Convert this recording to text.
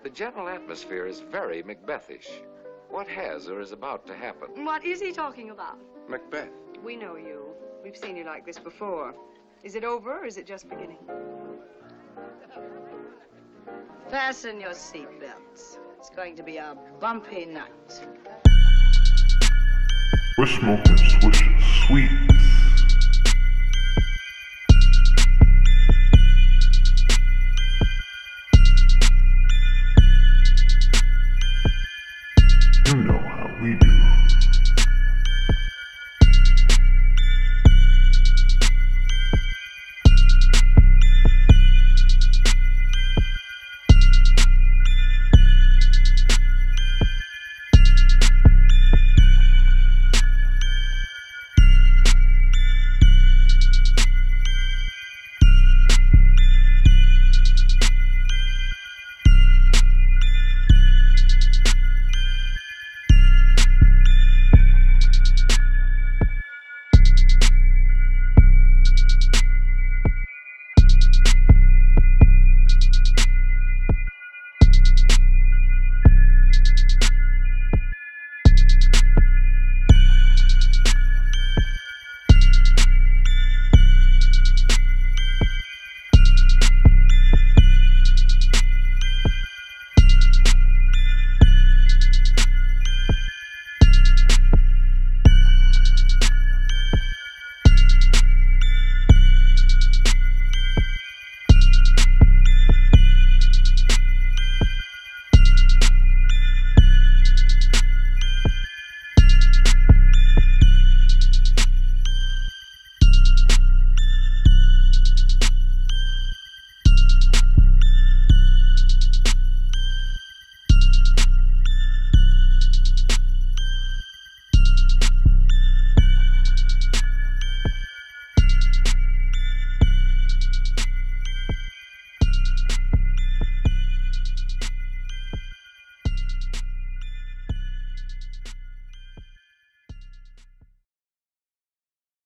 The general atmosphere is very Macbethish. What has or is about to happen? What is he talking about? Macbeth. We know you. We've seen you like this before. Is it over or is it just beginning? Fasten your seatbelts. It's going to be a bumpy night. We're smoking swish sweet.